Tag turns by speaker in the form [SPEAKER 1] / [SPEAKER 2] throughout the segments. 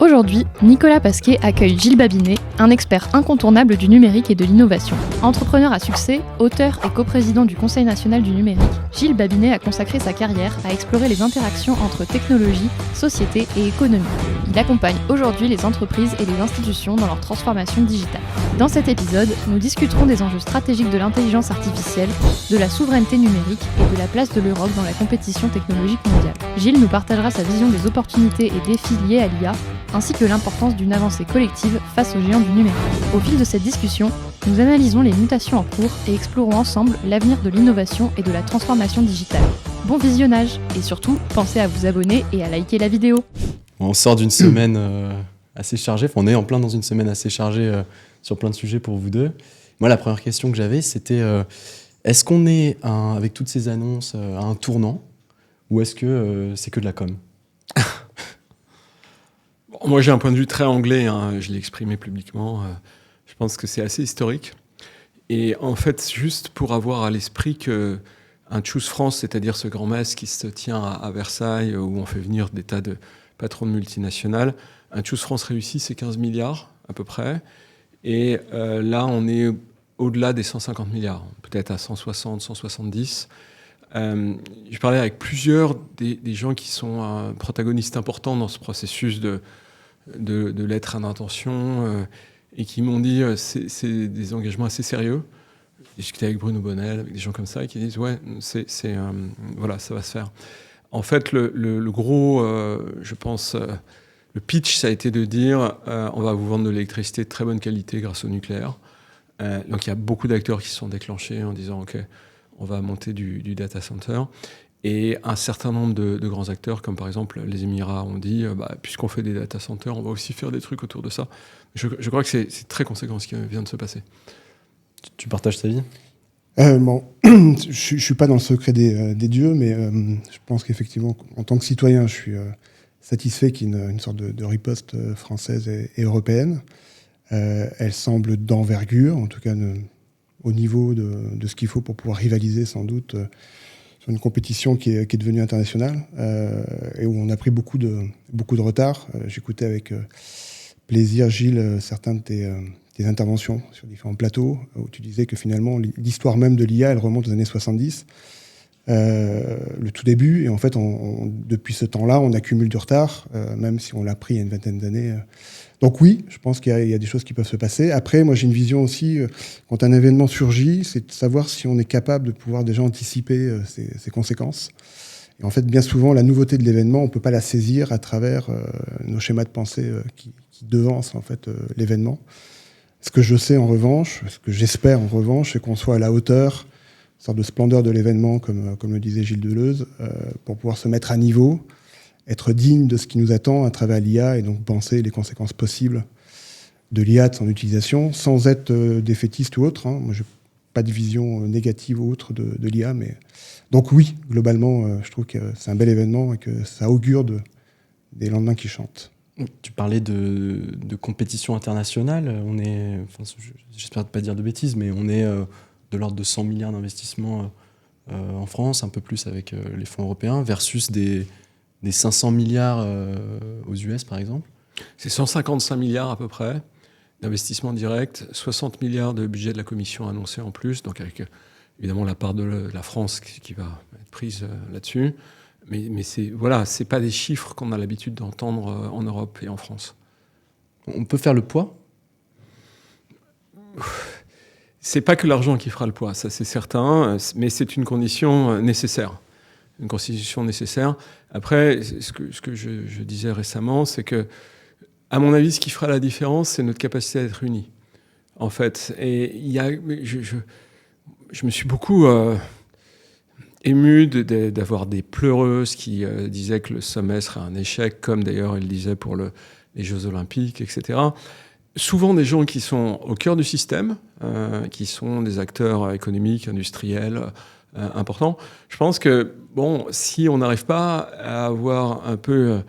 [SPEAKER 1] Aujourd'hui, Nicolas Pasquet accueille Gilles Babinet, un expert incontournable du numérique et de l'innovation. Entrepreneur à succès, auteur et coprésident du Conseil national du numérique, Gilles Babinet a consacré sa carrière à explorer les interactions entre technologie, société et économie. Il accompagne aujourd'hui les entreprises et les institutions dans leur transformation digitale. Dans cet épisode, nous discuterons des enjeux stratégiques de l'intelligence artificielle, de la souveraineté numérique et de la place de l'Europe dans la compétition technologique mondiale. Gilles nous partagera sa vision des opportunités et défis liés à l'IA, ainsi que l'importance d'une avancée collective face aux géants du numérique. Au fil de cette discussion, nous analysons les mutations en cours et explorons ensemble l'avenir de l'innovation et de la transformation digitale. Bon visionnage et surtout, pensez à vous abonner et à liker la vidéo.
[SPEAKER 2] On sort d'une semaine assez chargée, on est en plein dans une semaine assez chargée sur plein de sujets pour vous deux. Moi, la première question que j'avais, c'était est-ce qu'on est, avec toutes ces annonces, à un tournant ou est-ce que c'est que de la com ?
[SPEAKER 3] Moi, j'ai un point de vue très anglais, je l'ai exprimé publiquement. Je pense que c'est assez historique. Et en fait, juste pour avoir à l'esprit qu'un Choose France, c'est-à-dire ce grand mess qui se tient à Versailles, où on fait venir des tas de patrons de multinationales, un Choose France réussi, c'est 15 milliards à peu près. Et là, on est au-delà des 150 milliards, peut-être à 160, 170. Je parlais avec plusieurs des gens qui sont protagonistes importants dans ce processus de lettres d'intention et qui m'ont dit c'est des engagements assez sérieux. J'ai discuté avec Bruno Bonnel, avec des gens comme ça, et qui disent ouais, voilà, ça va se faire. En fait, le gros, je pense, le pitch, ça a été de dire on va vous vendre de l'électricité de très bonne qualité grâce au nucléaire. Donc il y a beaucoup d'acteurs qui se sont déclenchés en disant ok, on va monter du data center. Et un certain nombre de grands acteurs, comme par exemple les Émirats, ont dit puisqu'on fait des data centers, on va aussi faire des trucs autour de ça. Je crois que c'est très conséquent ce qui vient de se passer.
[SPEAKER 2] Tu partages ta vie ?
[SPEAKER 4] Bon, je suis pas dans le secret des dieux, mais je pense qu'effectivement, en tant que citoyen, je suis satisfait qu'il y ait une sorte de riposte française et européenne. Elle semble d'envergure, en tout cas au niveau de ce qu'il faut pour pouvoir rivaliser sans doute sur une compétition qui est devenue internationale et où on a pris beaucoup de retard. J'écoutais avec plaisir, Gilles, certains de tes interventions sur différents plateaux où tu disais que finalement l'histoire même de l'IA, elle remonte aux années 70, le tout début, et en fait depuis ce temps-là on accumule du retard, même si on l'a pris il y a une vingtaine d'années. Donc oui, je pense qu'il y a des choses qui peuvent se passer. Après, moi j'ai une vision aussi, quand un événement surgit, c'est de savoir si on est capable de pouvoir déjà anticiper ses conséquences. Et en fait, bien souvent, la nouveauté de l'événement, on ne peut pas la saisir à travers nos schémas de pensée qui devancent en fait l'événement. Ce que je sais en revanche, ce que j'espère en revanche, c'est qu'on soit à la hauteur, une sorte de splendeur de l'événement, comme le disait Gilles Deleuze, pour pouvoir se mettre à niveau, être digne de ce qui nous attend à travers l'IA et donc penser les conséquences possibles de l'IA, de son utilisation, sans être défaitiste ou autre. Moi, je n'ai pas de vision négative ou autre de l'IA, mais donc oui, globalement, je trouve que c'est un bel événement et que ça augure des lendemains qui chantent.
[SPEAKER 2] Tu parlais de compétition internationale. J'espère ne pas dire de bêtises, mais on est de l'ordre de 100 milliards d'investissements en France, un peu plus avec les fonds européens, versus des 500 milliards aux US, par exemple.
[SPEAKER 3] C'est 155 milliards à peu près d'investissements directs, 60 milliards de budget de la Commission annoncé en plus, donc avec évidemment la part de la France qui va être prise là-dessus. Mais c'est pas des chiffres qu'on a l'habitude d'entendre en Europe et en France.
[SPEAKER 2] On peut faire le poids ?
[SPEAKER 3] C'est pas que l'argent qui fera le poids, ça c'est certain, mais c'est une condition nécessaire. Une constitution nécessaire. Après, ce que je disais récemment, c'est que, à mon avis, ce qui fera la différence, c'est notre capacité à être unis, en fait. Et je me suis beaucoup ému d'avoir des pleureuses qui disaient que le sommet serait un échec, comme d'ailleurs ils le disaient pour les Jeux Olympiques, etc. Souvent des gens qui sont au cœur du système, qui sont des acteurs économiques, industriels, importants. Je pense que, si on n'arrive pas à avoir un peu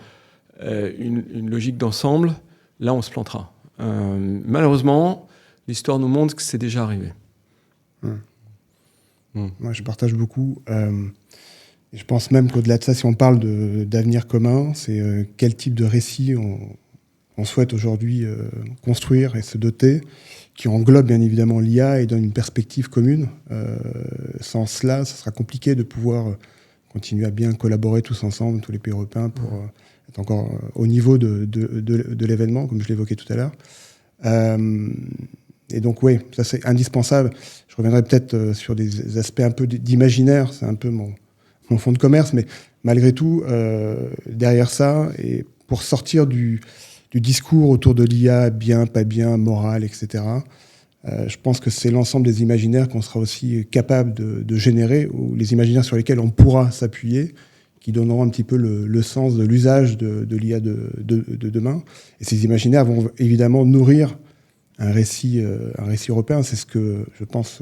[SPEAKER 3] une logique d'ensemble, là on se plantera. Malheureusement, l'histoire nous montre que c'est déjà arrivé.
[SPEAKER 4] Moi, je partage beaucoup. Et je pense même qu'au-delà de ça, si on parle d'avenir commun, c'est quel type de récit qu'on souhaite aujourd'hui construire et se doter, qui englobe bien évidemment l'IA et donne une perspective commune. Sans cela, ça sera compliqué de pouvoir continuer à bien collaborer tous ensemble, tous les pays européens, pour être encore au niveau de l'événement, comme je l'évoquais tout à l'heure. Et donc, oui, ça c'est indispensable. Je reviendrai peut-être sur des aspects un peu d'imaginaire, c'est un peu mon fonds de commerce, mais malgré tout, derrière ça, et pour sortir du discours autour de l'IA, bien, pas bien, moral, etc., je pense que c'est l'ensemble des imaginaires qu'on sera aussi capable de générer, ou les imaginaires sur lesquels on pourra s'appuyer, qui donneront un petit peu le sens de l'usage de l'IA de demain. Et ces imaginaires vont évidemment nourrir un récit européen. C'est ce que je pense,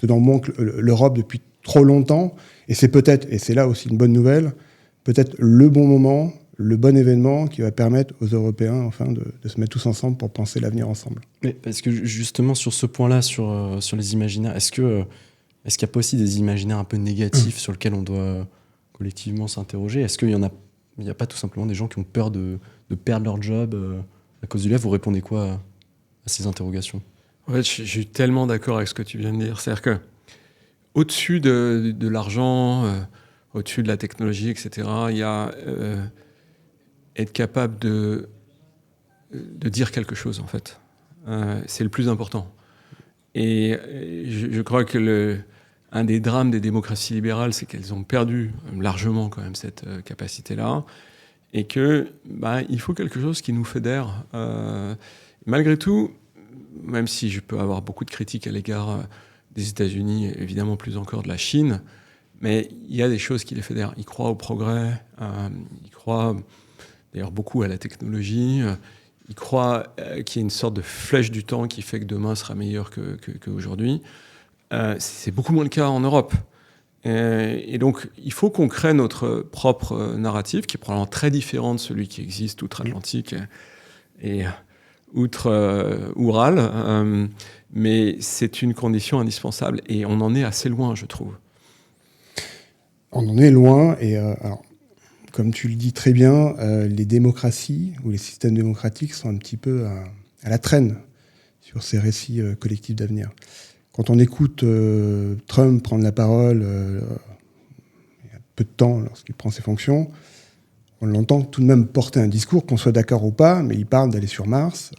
[SPEAKER 4] ce dont manque l'Europe depuis trop longtemps. Et c'est peut-être, et c'est là aussi une bonne nouvelle, peut-être le bon moment, le bon événement qui va permettre aux Européens enfin de se mettre tous ensemble pour penser l'avenir ensemble.
[SPEAKER 2] Mais parce que justement sur ce point-là, sur les imaginaires, est-ce qu'il n'y a pas aussi des imaginaires un peu négatifs sur lesquels on doit collectivement s'interroger? Est-ce qu'il n'y a pas tout simplement des gens qui ont peur de perdre leur job à cause du l'IA? Vous répondez quoi à ces interrogations?
[SPEAKER 3] En fait, je suis tellement d'accord avec ce que tu viens de dire. C'est-à-dire que au-dessus de l'argent, au-dessus de la technologie, etc., il y a être capable de dire quelque chose, en fait. C'est le plus important. Et je crois que un des drames des démocraties libérales, c'est qu'elles ont perdu largement quand même cette capacité-là, et que il faut quelque chose qui nous fédère. Malgré tout, même si je peux avoir beaucoup de critiques à l'égard des États-Unis, évidemment plus encore de la Chine, mais il y a des choses qui les fédèrent. Ils croient au progrès, ils croient d'ailleurs beaucoup à la technologie, ils croient qu'il y a une sorte de flèche du temps qui fait que demain sera meilleur qu'aujourd'hui. C'est beaucoup moins le cas en Europe. Et donc, il faut qu'on crée notre propre narratif, qui est probablement très différent de celui qui existe outre-Atlantique et outre-Oural. Mais c'est une condition indispensable. Et on en est assez loin, je trouve.
[SPEAKER 4] On en est loin. Et alors, comme tu le dis très bien, les démocraties ou les systèmes démocratiques sont un petit peu à la traîne sur ces récits collectifs d'avenir. Quand on écoute Trump prendre la parole il y a peu de temps lorsqu'il prend ses fonctions, on l'entend tout de même porter un discours, qu'on soit d'accord ou pas, mais il parle d'aller sur Mars,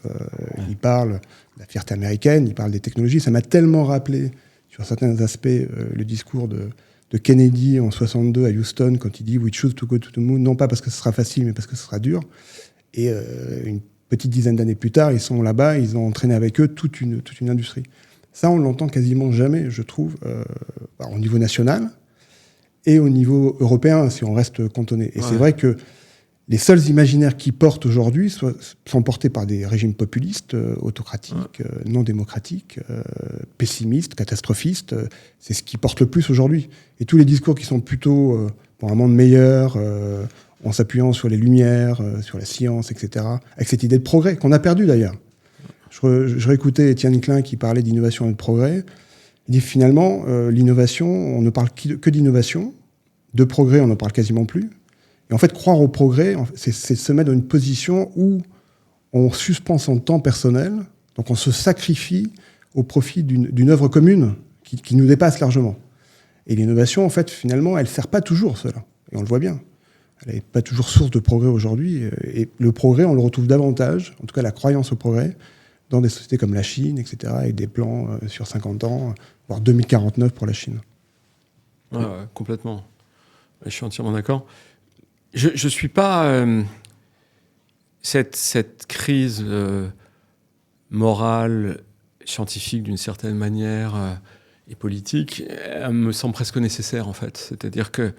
[SPEAKER 4] il parle de la fierté américaine, il parle des technologies. Ça m'a tellement rappelé sur certains aspects le discours de Kennedy en 62 à Houston quand il dit « We choose to go to the moon », non pas parce que ce sera facile, mais parce que ce sera dur. Et une petite dizaine d'années plus tard, ils sont là-bas, ils ont entraîné avec eux toute une industrie. Ça, on l'entend quasiment jamais, je trouve, au niveau national et au niveau européen, si on reste cantonné. Et c'est vrai que les seuls imaginaires qui portent aujourd'hui sont portés par des régimes populistes, autocratiques, non démocratiques, pessimistes, catastrophistes. C'est ce qui porte le plus aujourd'hui. Et tous les discours qui sont plutôt pour un monde meilleur, en s'appuyant sur les lumières, sur la science, etc., avec cette idée de progrès, qu'on a perdu d'ailleurs. Je réécoutais Étienne Klein qui parlait d'innovation et de progrès. Il dit finalement, l'innovation, on ne parle que d'innovation. De progrès, on n'en parle quasiment plus. Et en fait, croire au progrès, c'est se mettre dans une position où on suspend son temps personnel, donc on se sacrifie au profit d'une œuvre commune qui nous dépasse largement. Et l'innovation, en fait, finalement, elle ne sert pas toujours cela. Et on le voit bien. Elle n'est pas toujours source de progrès aujourd'hui. Et le progrès, on le retrouve davantage, en tout cas la croyance au progrès, dans des sociétés comme la Chine, etc., avec des plans sur 50 ans, voire 2049 pour la Chine.
[SPEAKER 3] Ouais, complètement. Je suis entièrement d'accord. Je ne suis pas... cette crise morale, scientifique d'une certaine manière, et politique, elle me semble presque nécessaire, en fait. C'est-à-dire que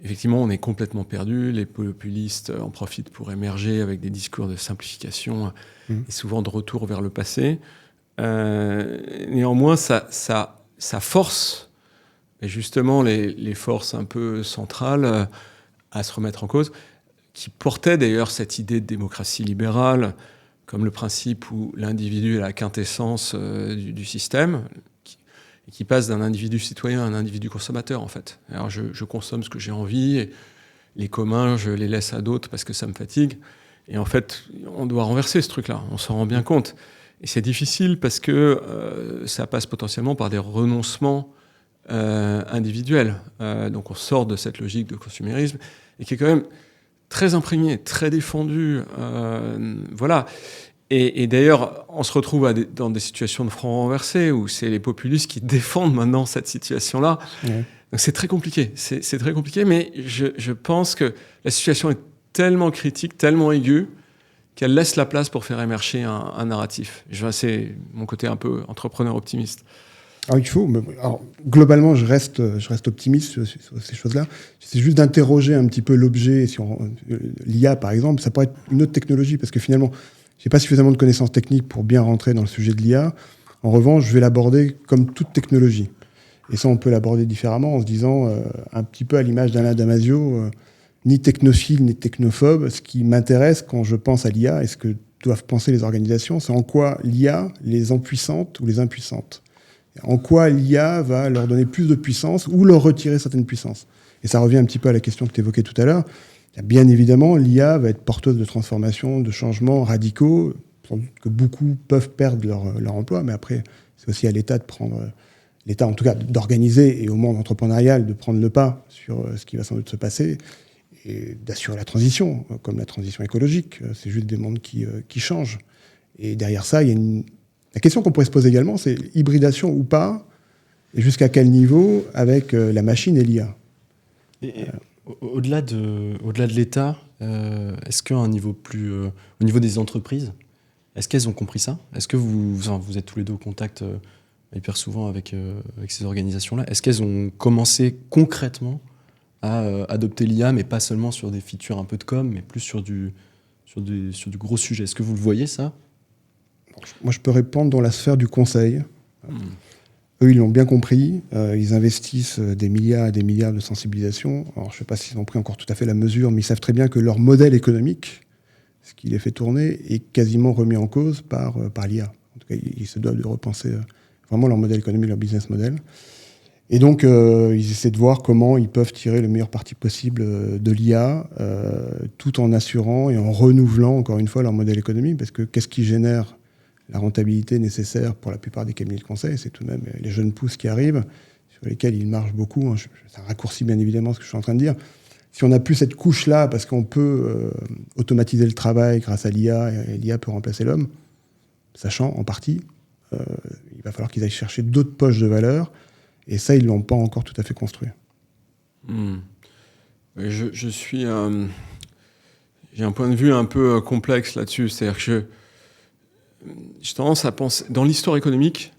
[SPEAKER 3] effectivement, on est complètement perdu. Les populistes en profitent pour émerger avec des discours de simplification et souvent de retour vers le passé. Néanmoins, ça force justement les forces un peu centrales à se remettre en cause, qui portaient d'ailleurs cette idée de démocratie libérale comme le principe où l'individu est la quintessence du système, qui passe d'un individu citoyen à un individu consommateur, en fait. Alors, je consomme ce que j'ai envie, et les communs, je les laisse à d'autres parce que ça me fatigue. Et en fait, on doit renverser ce truc-là, on s'en rend bien compte. Et c'est difficile parce que ça passe potentiellement par des renoncements individuels. Donc on sort de cette logique de consumérisme et qui est quand même très imprégné, très défendu. Voilà. Et d'ailleurs, on se retrouve dans des situations de front renversé où c'est les populistes qui défendent maintenant cette situation-là. Ouais. Donc c'est très compliqué. C'est très compliqué, mais je pense que la situation est tellement critique, tellement aiguë, qu'elle laisse la place pour faire émerger un narratif. C'est mon côté un peu entrepreneur optimiste.
[SPEAKER 4] Alors globalement, je reste optimiste sur ces choses-là. C'est juste d'interroger un petit peu l'objet. L'IA, par exemple, ça pourrait être une autre technologie, parce que finalement, je n'ai pas suffisamment de connaissances techniques pour bien rentrer dans le sujet de l'IA. En revanche, je vais l'aborder comme toute technologie. Et ça, on peut l'aborder différemment en se disant, un petit peu à l'image d'Alain Damasio, ni technophile, ni technophobe. Ce qui m'intéresse quand je pense à l'IA, et ce que doivent penser les organisations, c'est en quoi l'IA les empuissante ou les impuissante. En quoi l'IA va leur donner plus de puissance ou leur retirer certaines puissances. Et ça revient un petit peu à la question que tu évoquais tout à l'heure. Bien évidemment, l'IA va être porteuse de transformations, de changements radicaux, sans doute que beaucoup peuvent perdre leur emploi, mais après, c'est aussi à l'État de prendre... L'État, en tout cas, d'organiser, et au monde entrepreneurial, de prendre le pas sur ce qui va sans doute se passer, et d'assurer la transition, comme la transition écologique. C'est juste des mondes qui changent. Et derrière ça, il y a la question qu'on pourrait se poser également, c'est hybridation ou pas, et jusqu'à quel niveau avec la machine et l'IA.
[SPEAKER 2] Au-delà de l'État, est-ce qu'à un niveau plus... au niveau des entreprises, est-ce qu'elles ont compris ça ? Est-ce que vous êtes tous les deux au contact hyper souvent avec ces organisations-là ? Est-ce qu'elles ont commencé concrètement à adopter l'IA, mais pas seulement sur des features un peu de com, mais plus sur du gros sujet ? Est-ce que vous le voyez, ça ?
[SPEAKER 4] Moi, je peux répondre dans la sphère du conseil. Eux, ils l'ont bien compris. Ils investissent des milliards et des milliards de sensibilisation. Alors, je ne sais pas s'ils ont pris encore tout à fait la mesure, mais ils savent très bien que leur modèle économique, ce qui les fait tourner, est quasiment remis en cause par l'IA. En tout cas, ils se doivent de repenser vraiment leur modèle économique, leur business model. Et donc, ils essaient de voir comment ils peuvent tirer le meilleur parti possible de l'IA, tout en assurant et en renouvelant, encore une fois, leur modèle économique. Parce que qu'est-ce qui génère la rentabilité nécessaire pour la plupart des cabinets de conseil? C'est tout de même les jeunes pousses qui arrivent, sur lesquels ils marchent beaucoup. C'est un raccourci, bien évidemment, ce que je suis en train de dire. Si on n'a plus cette couche-là, parce qu'on peut automatiser le travail grâce à l'IA, et l'IA peut remplacer l'homme, sachant, en partie, il va falloir qu'ils aillent chercher d'autres poches de valeur. Et ça, ils ne l'ont pas encore tout à fait construit.
[SPEAKER 3] Je suis... j'ai un point de vue un peu complexe là-dessus. C'est-à-dire que j'ai tendance à penser... Dans l'histoire économique,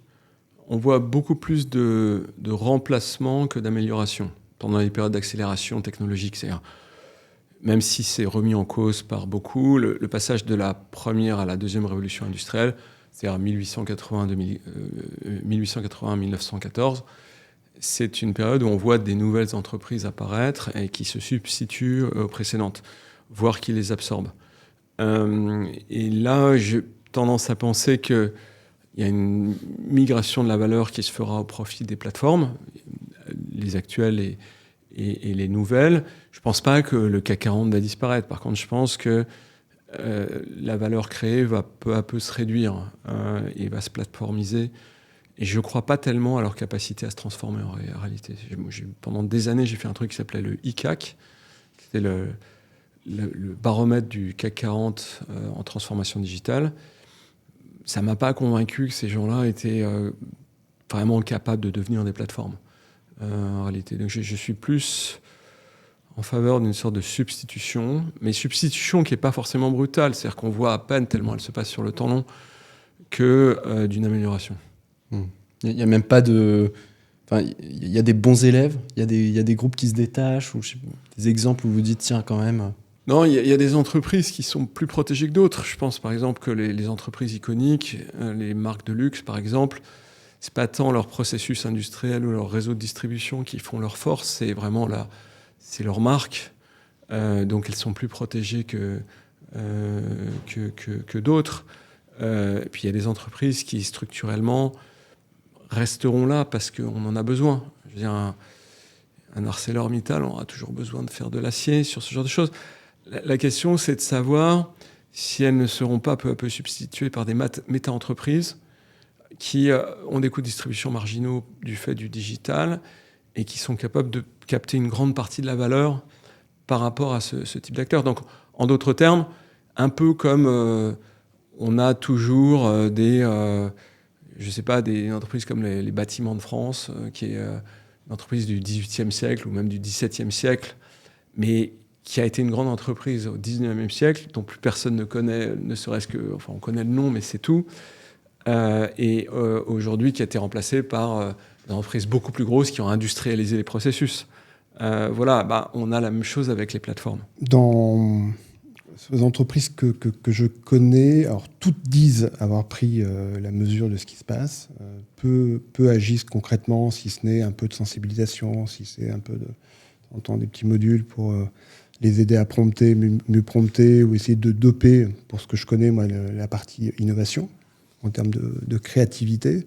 [SPEAKER 3] on voit beaucoup plus de remplacement que d'amélioration pendant les périodes d'accélération technologique. C'est-à-dire, même si c'est remis en cause par beaucoup, le passage de la première à la deuxième révolution industrielle, c'est-à-dire 1880-1914, c'est une période où on voit des nouvelles entreprises apparaître et qui se substituent aux précédentes, voire qui les absorbent. Et là, j'ai tendance à penser qu'il y a une migration de la valeur qui se fera au profit des plateformes, les actuelles et les nouvelles. Je ne pense pas que le CAC 40 va disparaître. Par contre, je pense que la valeur créée va peu à peu se réduire et va se plateformiser. Et je ne crois pas tellement à leur capacité à se transformer en réalité. Pendant des années, j'ai fait un truc qui s'appelait le ICAC. C'était le baromètre du CAC 40 en transformation digitale. Ça ne m'a pas convaincu que ces gens-là étaient vraiment capables de devenir des plateformes en réalité. Donc je suis plus en faveur d'une sorte de substitution, mais substitution qui n'est pas forcément brutale, c'est-à-dire qu'on voit à peine, tellement elle se passe sur le temps long, que d'une amélioration.
[SPEAKER 2] Il n'y a même pas de... Enfin, il y a des bons élèves, il y a des groupes qui se détachent, ou des exemples où vous dites, tiens, quand même...
[SPEAKER 3] Non, il y a des entreprises qui sont plus protégées que d'autres. Je pense par exemple que les entreprises iconiques, les marques de luxe par exemple, c'est pas tant leur processus industriel ou leur réseau de distribution qui font leur force, c'est vraiment c'est leur marque. Donc elles sont plus protégées que d'autres. Puis il y a des entreprises qui structurellement resteront là parce qu'on en a besoin. Je veux dire, un ArcelorMittal, on aura toujours besoin de faire de l'acier sur ce genre de choses. La question, c'est de savoir si elles ne seront pas peu à peu substituées par des méta-entreprises qui ont des coûts de distribution marginaux du fait du digital et qui sont capables de capter une grande partie de la valeur par rapport à ce type d'acteurs. Donc, en d'autres termes, un peu comme on a toujours des entreprises comme les Bâtiments de France, qui est une entreprise du XVIIIe siècle ou même du XVIIe siècle, mais qui a été une grande entreprise au XIXe siècle, dont plus personne ne connaît, ne serait-ce que... Enfin, on connaît le nom, mais c'est tout. Et aujourd'hui, qui a été remplacée par des entreprises beaucoup plus grosses qui ont industrialisé les processus. Voilà, on a la même chose avec les plateformes.
[SPEAKER 4] Dans les entreprises que je connais, alors toutes disent avoir pris la mesure de ce qui se passe, peu agissent concrètement, si ce n'est un peu de sensibilisation, si c'est un peu d'entendre des petits modules pour les aider à prompter, mieux prompter, ou essayer de doper, pour ce que je connais, moi, la partie innovation, en termes de créativité.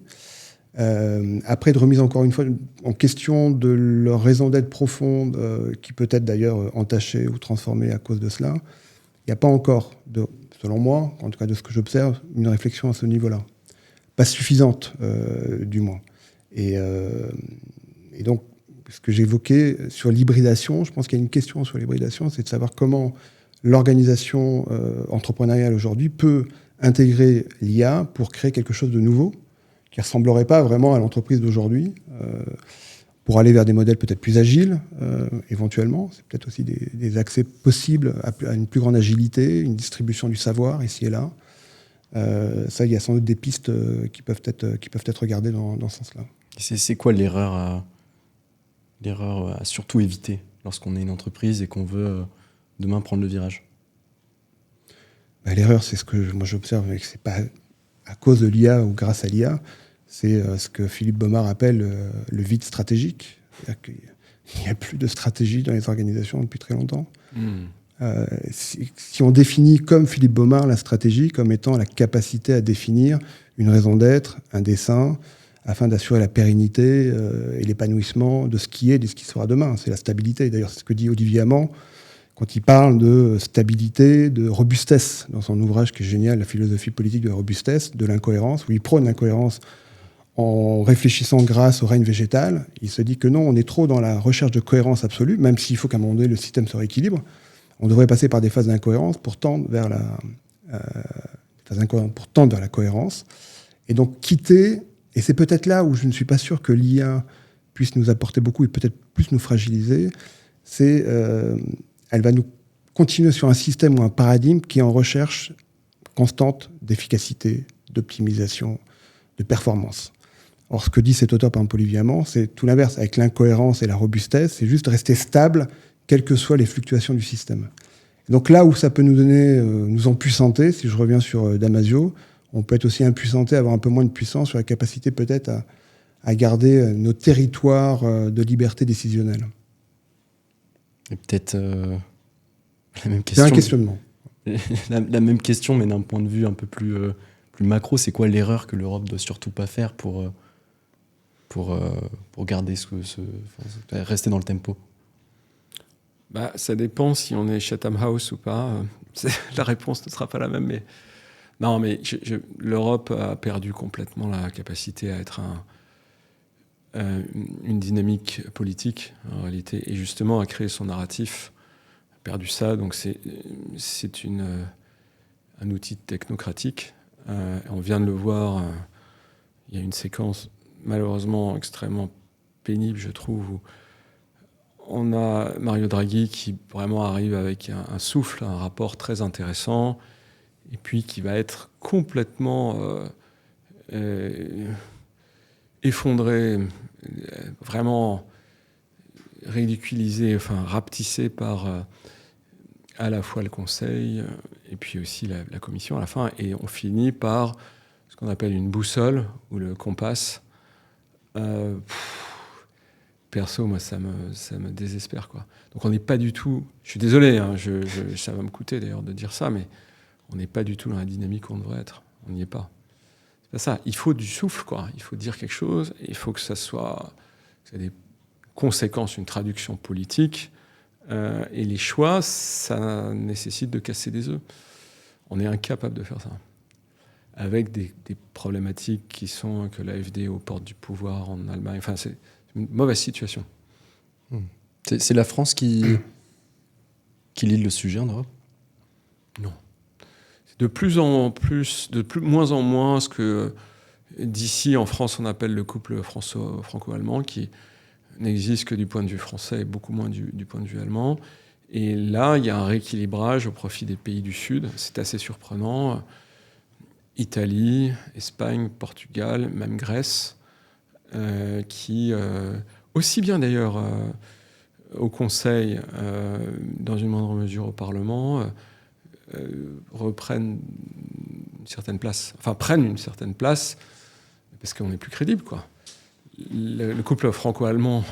[SPEAKER 4] Après, de remise encore une fois en question de leur raison d'être profonde, qui peut être d'ailleurs entachée ou transformée à cause de cela, il n'y a pas encore, selon moi, en tout cas de ce que j'observe, une réflexion à ce niveau-là. Pas suffisante, du moins. Et donc, ce que j'évoquais sur l'hybridation, je pense qu'il y a une question sur l'hybridation, c'est de savoir comment l'organisation entrepreneuriale aujourd'hui peut intégrer l'IA pour créer quelque chose de nouveau, qui ne ressemblerait pas vraiment à l'entreprise d'aujourd'hui, pour aller vers des modèles peut-être plus agiles, éventuellement. C'est peut-être aussi des accès possibles à une plus grande agilité, une distribution du savoir ici et là. Ça, il y a sans doute des pistes qui peuvent être regardées dans ce sens-là.
[SPEAKER 2] C'est quoi l'erreur à surtout éviter lorsqu'on est une entreprise et qu'on veut demain prendre le virage?
[SPEAKER 4] L'erreur, c'est ce que moi j'observe, et que c'est pas à cause de l'IA ou grâce à l'IA, c'est ce que Philippe Baumard appelle le vide stratégique. C'est-à-dire qu'il n'y a plus de stratégie dans les organisations depuis très longtemps. Si on définit comme Philippe Baumard la stratégie comme étant la capacité à définir une raison d'être, un dessein, afin d'assurer la pérennité et l'épanouissement de ce qui est et de ce qui sera demain. C'est la stabilité. D'ailleurs, c'est ce que dit Olivier Amand quand il parle de stabilité, de robustesse, dans son ouvrage qui est génial, La philosophie politique de la robustesse, de l'incohérence, où il prône l'incohérence en réfléchissant grâce au règne végétal. Il se dit que non, on est trop dans la recherche de cohérence absolue, même s'il faut qu'à un moment donné, le système se rééquilibre. On devrait passer par des phases d'incohérence pour tendre vers la cohérence. Et donc quitter, et c'est peut-être là où je ne suis pas sûr que l'IA puisse nous apporter beaucoup et peut-être plus nous fragiliser, c'est elle va nous continuer sur un système ou un paradigme qui est en recherche constante d'efficacité, d'optimisation, de performance. Or, ce que dit cet auteur, par exemple, Olivier Amand, c'est tout l'inverse. Avec l'incohérence et la robustesse, c'est juste rester stable, quelles que soient les fluctuations du système. Et donc là où ça peut nous donner, nous empuissanter, si je reviens sur Damasio, on peut être aussi impuissanté, avoir un peu moins de puissance sur la capacité peut-être à garder nos territoires de liberté décisionnelle.
[SPEAKER 2] Et peut-être la même question.
[SPEAKER 4] C'est un questionnement.
[SPEAKER 2] La même question, mais d'un point de vue un peu plus macro, c'est quoi l'erreur que l'Europe ne doit surtout pas faire pour garder rester dans le tempo?
[SPEAKER 3] Ça dépend si on est Chatham House ou pas. La réponse ne sera pas la même. Mais non, mais l'Europe a perdu complètement la capacité à être une dynamique politique, en réalité, et justement à créer son narratif. A perdu ça, donc c'est un outil technocratique. On vient de le voir, il y a une séquence malheureusement extrêmement pénible, je trouve, où on a Mario Draghi qui vraiment arrive avec un souffle, un rapport très intéressant, et puis qui va être complètement effondré, vraiment ridiculisé, enfin rapetissé par à la fois le Conseil et puis aussi la Commission à la fin. Et on finit par ce qu'on appelle une boussole ou le compas. Perso, moi, ça me désespère, quoi. Donc on n'est pas du tout... Je suis désolé, hein, ça va me coûter d'ailleurs de dire ça, mais on n'est pas du tout dans la dynamique où on devrait être. On n'y est pas. C'est pas ça. Il faut du souffle, quoi. Il faut dire quelque chose, et il faut que ça ait des conséquences, une traduction politique. Et les choix, ça nécessite de casser des œufs. On est incapable de faire ça. Avec des problématiques qui sont que l'AfD est aux portes du pouvoir en Allemagne. Enfin, c'est une mauvaise situation.
[SPEAKER 2] C'est la France qui lead le sujet en Europe ?
[SPEAKER 3] Non. C'est de moins en moins ce que d'ici en France on appelle le couple franco-allemand, qui n'existe que du point de vue français et beaucoup moins du point de vue allemand. Et là, il y a un rééquilibrage au profit des pays du Sud. C'est assez surprenant. Italie, Espagne, Portugal, même Grèce, qui, aussi bien d'ailleurs au Conseil, dans une moindre mesure au Parlement, reprennent une certaine place, enfin prennent une certaine place, parce qu'on n'est plus crédible, quoi. Le couple franco-allemand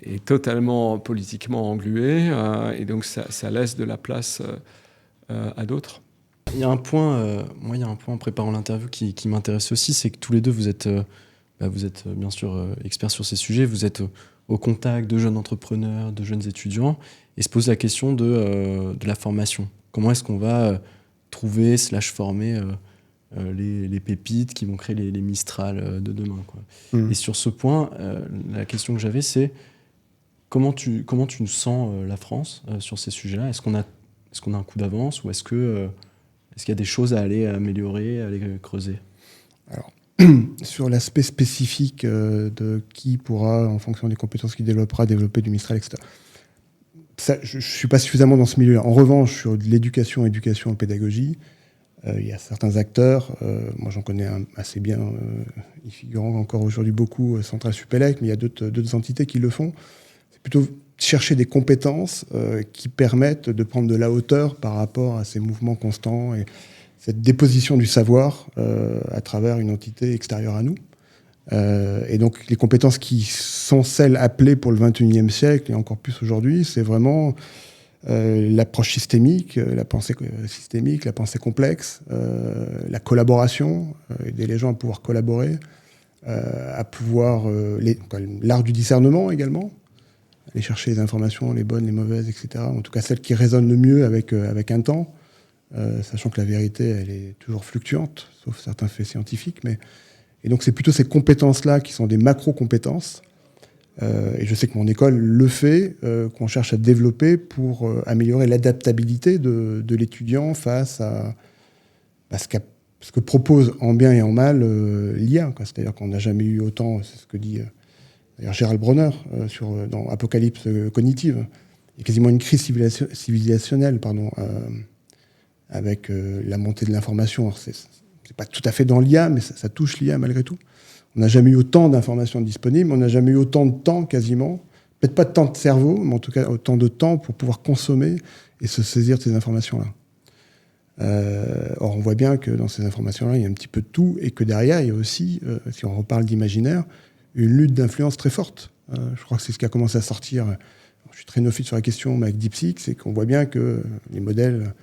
[SPEAKER 3] est totalement politiquement englué, et donc ça laisse de la place à d'autres.
[SPEAKER 2] Il y a un point, moi, il y a un point en préparant l'interview qui m'intéresse aussi, c'est que tous les deux, vous êtes bien sûr experts sur ces sujets, vous êtes au contact de jeunes entrepreneurs, de jeunes étudiants, et se pose la question de la formation. Comment est-ce qu'on va trouver / former les pépites qui vont créer les Mistral de demain, quoi. Et sur ce point, la question que j'avais, c'est comment tu sens la France sur ces sujets-là ? Est-ce qu'on a un coup d'avance, ou est-ce qu'il y a des choses à aller améliorer, à aller creuser ?
[SPEAKER 4] Alors, sur l'aspect spécifique de qui pourra, en fonction des compétences qu'il développera, développer du Mistral, etc., ça, je ne suis pas suffisamment dans ce milieu-là. En revanche, sur de l'éducation en pédagogie, il y a certains acteurs, moi j'en connais assez bien, y figurant encore aujourd'hui beaucoup, Centrale Supélec, mais il y a d'autres entités qui le font. C'est plutôt chercher des compétences qui permettent de prendre de la hauteur par rapport à ces mouvements constants et cette déposition du savoir à travers une entité extérieure à nous. Et donc les compétences qui sont celles appelées pour le XXIe siècle, et encore plus aujourd'hui, c'est vraiment l'approche systémique, la pensée systémique, la pensée complexe, la collaboration, aider les gens à pouvoir collaborer, à pouvoir l'art du discernement également, aller chercher les informations, les bonnes, les mauvaises, etc. En tout cas celles qui résonnent le mieux avec un temps, sachant que la vérité, elle est toujours fluctuante, sauf certains faits scientifiques. Et donc c'est plutôt ces compétences-là qui sont des macro-compétences. Et je sais que mon école le fait, qu'on cherche à développer pour améliorer l'adaptabilité de l'étudiant face à ce que propose en bien et en mal l'IA. C'est-à-dire qu'on n'a jamais eu autant, c'est ce que dit d'ailleurs Gérald Bronner dans Apocalypse cognitive. Il y a quasiment une crise civilisationnelle, avec la montée de l'information. Alors c'est pas tout à fait dans l'IA, mais ça touche l'IA malgré tout. On n'a jamais eu autant d'informations disponibles, on n'a jamais eu autant de temps quasiment, peut-être pas de temps de cerveau, mais en tout cas autant de temps pour pouvoir consommer et se saisir de ces informations-là. Or, on voit bien que dans ces informations-là, il y a un petit peu de tout, et que derrière, il y a aussi, si on reparle d'imaginaire, une lutte d'influence très forte. Je crois que c'est ce qui a commencé à sortir. Je suis très néophyte sur la question, mais avec DeepSeek, c'est qu'on voit bien que les modèles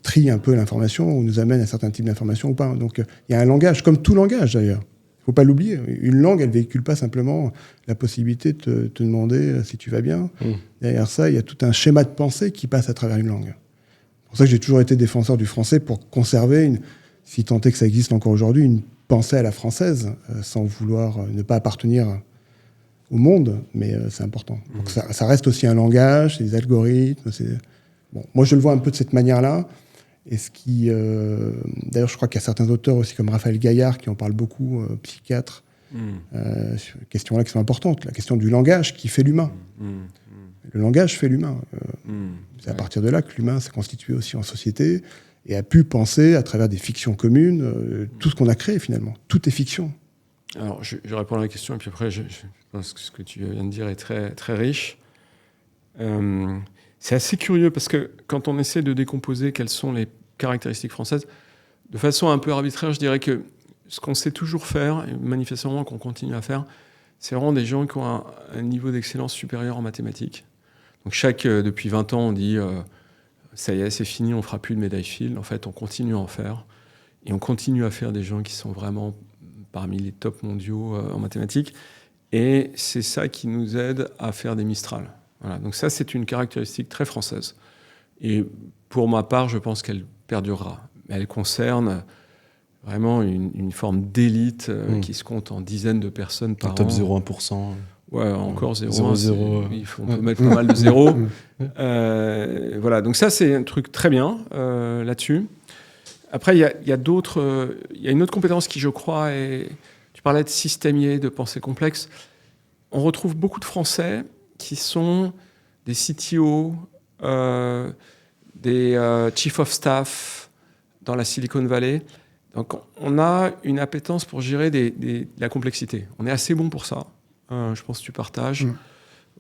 [SPEAKER 4] trient un peu l'information, ou nous amènent à certains types d'informations ou pas. Donc, il y a un langage, comme tout langage d'ailleurs. Il ne faut pas l'oublier. Une langue, elle ne véhicule pas simplement la possibilité de te demander si tu vas bien. Derrière ça, il y a tout un schéma de pensée qui passe à travers une langue. C'est pour ça que j'ai toujours été défenseur du français, pour conserver, si tant est que ça existe encore aujourd'hui, une pensée à la française, sans vouloir ne pas appartenir au monde, mais c'est important. Donc ça reste aussi un langage, c'est des algorithmes. Bon, moi, je le vois un peu de cette manière-là. Et ce qui, d'ailleurs, je crois qu'il y a certains auteurs aussi, comme Raphaël Gaillard, qui en parlent beaucoup, psychiatres, sur ces questions-là qui sont importantes. La question du langage qui fait l'humain. Le langage fait l'humain. C'est à partir de là que l'humain s'est constitué aussi en société et a pu penser, à travers des fictions communes, tout ce qu'on a créé finalement. Tout est fiction.
[SPEAKER 3] Alors, je réponds à la question, et puis après, je pense que ce que tu viens de dire est très, très riche. C'est assez curieux, parce que quand on essaie de décomposer quelles sont les caractéristiques françaises, de façon un peu arbitraire, je dirais que ce qu'on sait toujours faire, et manifestement qu'on continue à faire, c'est vraiment des gens qui ont un niveau d'excellence supérieur en mathématiques. Donc depuis 20 ans, on dit ça y est, c'est fini, on ne fera plus de médaille Fields. En fait, on continue à en faire. Et on continue à faire des gens qui sont vraiment parmi les tops mondiaux en mathématiques. Et c'est ça qui nous aide à faire des Mistral. Voilà. Donc ça, c'est une caractéristique très française. Et pour ma part, je pense qu'elle perdurera. Mais elle concerne vraiment une forme d'élite qui se compte en dizaines de personnes par an.
[SPEAKER 2] Top 0,1%.
[SPEAKER 3] Ouais, encore
[SPEAKER 2] 0,
[SPEAKER 3] 0. On peut mettre pas mal de zéros. Voilà, donc ça, c'est un truc très bien là-dessus. Après, il y a d'autres... Il y a une autre compétence qui, je crois, est... Tu parlais de systémier, de pensée complexe. On retrouve beaucoup de Français qui sont des CTO, des Chief of Staff dans la Silicon Valley. Donc, on a une appétence pour gérer la complexité. On est assez bon pour ça. Je pense que tu partages.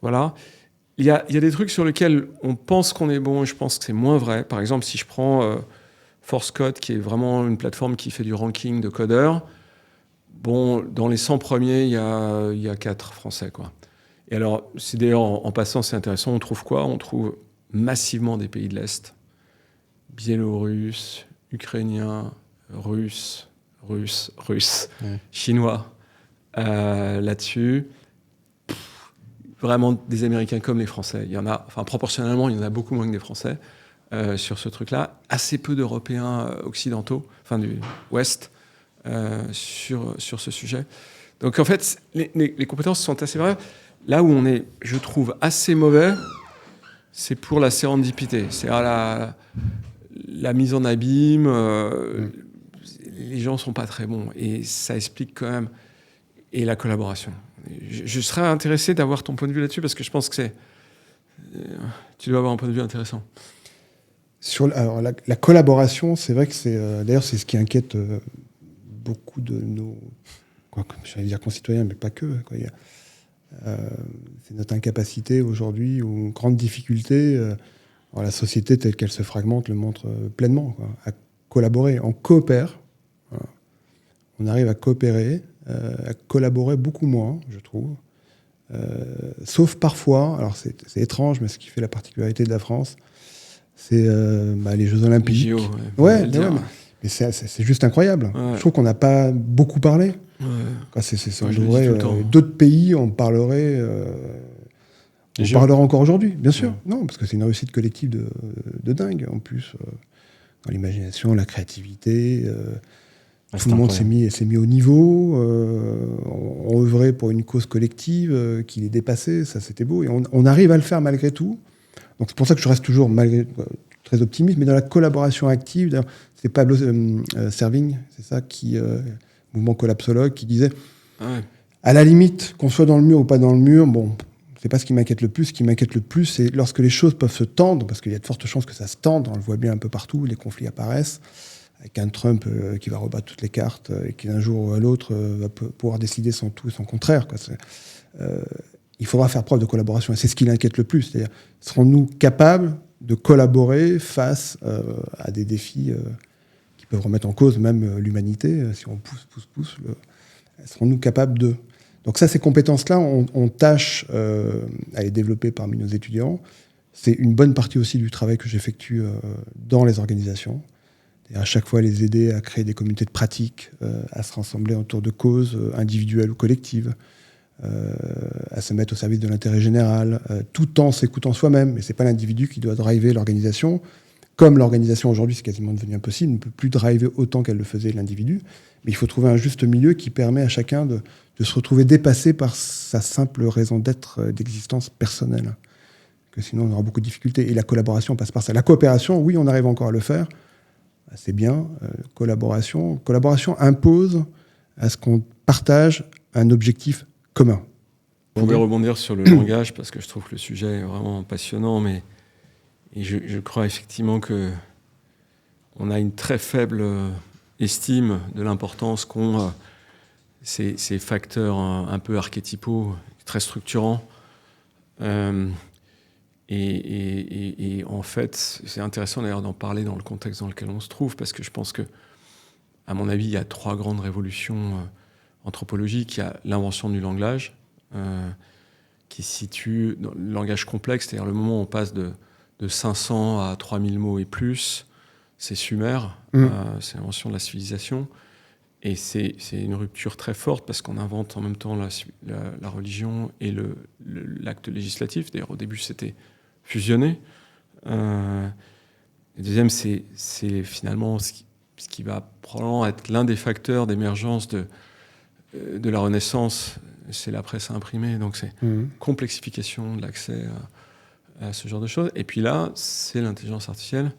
[SPEAKER 3] Voilà. Il y a des trucs sur lesquels on pense qu'on est bon et je pense que c'est moins vrai. Par exemple, si je prends Force Code, qui est vraiment une plateforme qui fait du ranking de codeurs, bon, dans les 100 premiers, il y a 4 Français, quoi. Et alors, c'est d'ailleurs, en passant, c'est intéressant, on trouve quoi ? On trouve massivement des pays de l'Est. Biélorusses, Ukrainiens, Russes, Chinois, là-dessus. Vraiment des Américains comme les Français. Il y en a, enfin proportionnellement, il y en a beaucoup moins que des Français sur ce truc-là. Assez peu d'Européens occidentaux, enfin du Ouest, sur ce sujet. Donc en fait, les compétences sont assez vraies. Là où on est, je trouve, assez mauvais, c'est pour la sérendipité. C'est-à-dire la mise en abîme. Les gens sont pas très bons. Et ça explique quand même... Et la collaboration. Je serais intéressé d'avoir ton point de vue là-dessus parce que je pense que tu dois avoir un point de vue intéressant.
[SPEAKER 4] Alors, la collaboration, c'est vrai que d'ailleurs c'est ce qui inquiète beaucoup de nos, j'allais dire concitoyens, mais pas que. C'est notre incapacité aujourd'hui ou une grande difficulté. Alors, la société telle qu'elle se fragmente le montre pleinement. À collaborer, on coopère. Voilà. On arrive à coopérer. À collaborer beaucoup moins, je trouve. Sauf parfois, alors c'est étrange, mais ce qui fait la particularité de la France, c'est les Jeux Olympiques.
[SPEAKER 3] Les JO,
[SPEAKER 4] mais c'est juste incroyable.
[SPEAKER 3] Ouais.
[SPEAKER 4] Je trouve qu'on n'a pas beaucoup parlé.
[SPEAKER 3] Ouais.
[SPEAKER 4] D'autres pays, on parlerait... on parlera encore aujourd'hui, bien sûr. Ouais. Non, parce que c'est une réussite collective de dingue, en plus. Dans l'imagination, la créativité... tout le monde s'est mis au niveau, on œuvrait pour une cause collective qui les dépassait, ça c'était beau, et on arrive à le faire malgré tout. Donc c'est pour ça que je reste toujours très optimiste, mais dans la collaboration active, c'est Pablo Servigne, c'est ça, mouvement collapsologue, qui disait, à la limite, qu'on soit dans le mur ou pas dans le mur, bon, c'est pas ce qui m'inquiète le plus. Ce qui m'inquiète le plus, c'est lorsque les choses peuvent se tendre, parce qu'il y a de fortes chances que ça se tende, on le voit bien un peu partout, les conflits apparaissent, avec un Trump qui va rebattre toutes les cartes et qui d'un jour à l'autre va pouvoir décider son tout et son contraire. Il faudra faire preuve de collaboration et c'est ce qui l'inquiète le plus. C'est-à-dire, serons-nous capables de collaborer face à des défis qui peuvent remettre en cause même l'humanité, si on pousse, serons-nous capables de... Donc ça, ces compétences-là, on tâche à les développer parmi nos étudiants. C'est une bonne partie aussi du travail que j'effectue dans les organisations. Et à chaque fois, les aider à créer des communautés de pratique, à se rassembler autour de causes individuelles ou collectives, à se mettre au service de l'intérêt général, tout en s'écoutant soi-même. Mais ce n'est pas l'individu qui doit driver l'organisation. Comme l'organisation aujourd'hui, c'est quasiment devenu impossible, ne peut plus driver autant qu'elle le faisait l'individu. Mais il faut trouver un juste milieu qui permet à chacun de se retrouver dépassé par sa simple raison d'être, d'existence personnelle. Que sinon, on aura beaucoup de difficultés. Et la collaboration passe par ça. La coopération, oui, on arrive encore à le faire. C'est bien. Collaboration impose à ce qu'on partage un objectif commun.
[SPEAKER 3] On va rebondir sur le langage parce que je trouve que le sujet est vraiment passionnant, mais je crois effectivement que on a une très faible estime de l'importance qu'ont ces facteurs un peu archétypaux, très structurants. Et en fait, c'est intéressant d'ailleurs d'en parler dans le contexte dans lequel on se trouve, parce que je pense que, à mon avis, il y a 3 grandes révolutions anthropologiques. Il y a l'invention du langage, qui se situe dans le langage complexe, c'est-à-dire le moment où on passe de 500 à 3000 mots et plus, c'est Sumer, c'est l'invention de la civilisation. Et c'est une rupture très forte parce qu'on invente en même temps la religion et l'acte législatif. D'ailleurs, au début, c'était fusionné. Le deuxième, c'est finalement ce qui va probablement être l'un des facteurs d'émergence de la Renaissance, c'est la presse imprimée. Donc c'est complexification de l'accès à ce genre de choses. Et puis là, c'est l'intelligence artificielle.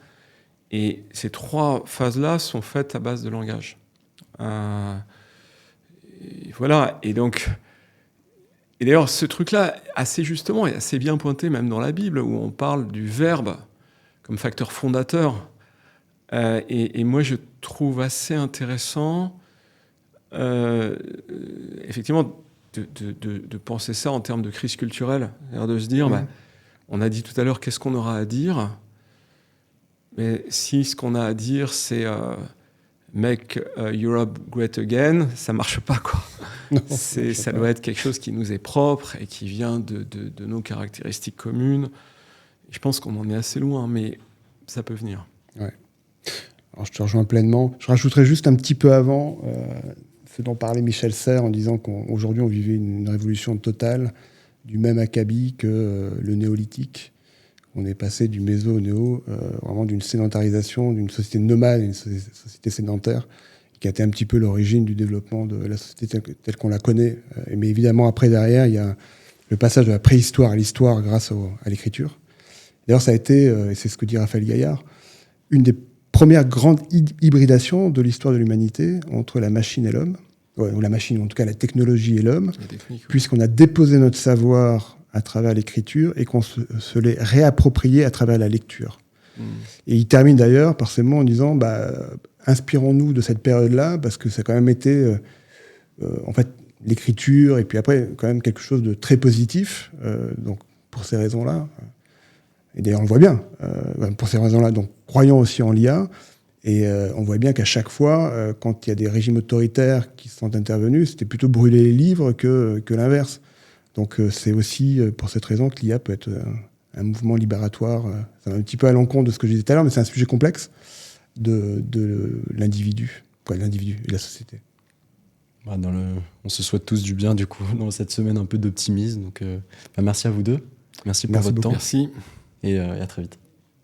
[SPEAKER 3] Et ces 3 phases-là sont faites à base de langage. Et voilà. Et d'ailleurs, ce truc-là, assez justement, est assez bien pointé même dans la Bible, où on parle du verbe comme facteur fondateur. Et moi, je trouve assez intéressant, effectivement, de penser ça en termes de crise culturelle. C'est-à-dire de se dire, on a dit tout à l'heure, qu'est-ce qu'on aura à dire ? Mais si ce qu'on a à dire, c'est Make Europe Great Again, ça marche pas, quoi.
[SPEAKER 4] Non,
[SPEAKER 3] Ça doit être quelque chose qui nous est propre et qui vient de nos caractéristiques communes. Et je pense qu'on en est assez loin, mais ça peut venir.
[SPEAKER 4] Ouais. Alors, je te rejoins pleinement. Je rajouterais juste un petit peu avant ce dont parlait Michel Serres en disant qu'aujourd'hui, on vivait une révolution totale, du même acabit que le néolithique. On est passé du méso au néo, vraiment d'une sédentarisation, d'une société nomade, une société sédentaire, qui a été un petit peu l'origine du développement de la société telle qu'on la connaît. Mais évidemment, après, derrière, il y a le passage de la préhistoire à l'histoire grâce à l'écriture. D'ailleurs, ça a été, et c'est ce que dit Raphaël Gaillard, une des premières grandes hybridations de l'histoire de l'humanité entre la machine et l'homme, ou la machine, en tout cas la technologie et l'homme, puisqu'on a déposé notre savoir à travers l'écriture et qu'on se l'est réapproprié à travers la lecture. Et il termine d'ailleurs par ces mots en disant inspirons-nous de cette période-là, parce que ça a quand même été en fait l'écriture et puis après quand même quelque chose de très positif, donc pour ces raisons-là, et d'ailleurs on le voit bien, pour ces raisons-là, donc croyant aussi en l'IA, et on voit bien qu'à chaque fois, quand il y a des régimes autoritaires qui sont intervenus, c'était plutôt brûler les livres que l'inverse. Donc c'est aussi pour cette raison que l'IA peut être un mouvement libératoire. Ça va un petit peu à l'encontre de ce que je disais tout à l'heure, mais c'est un sujet complexe de l'individu, l'individu et la société.
[SPEAKER 2] On se souhaite tous du bien, du coup, dans cette semaine un peu d'optimisme. Donc, merci à vous deux. Merci pour votre temps.
[SPEAKER 3] Merci.
[SPEAKER 2] Et à très vite.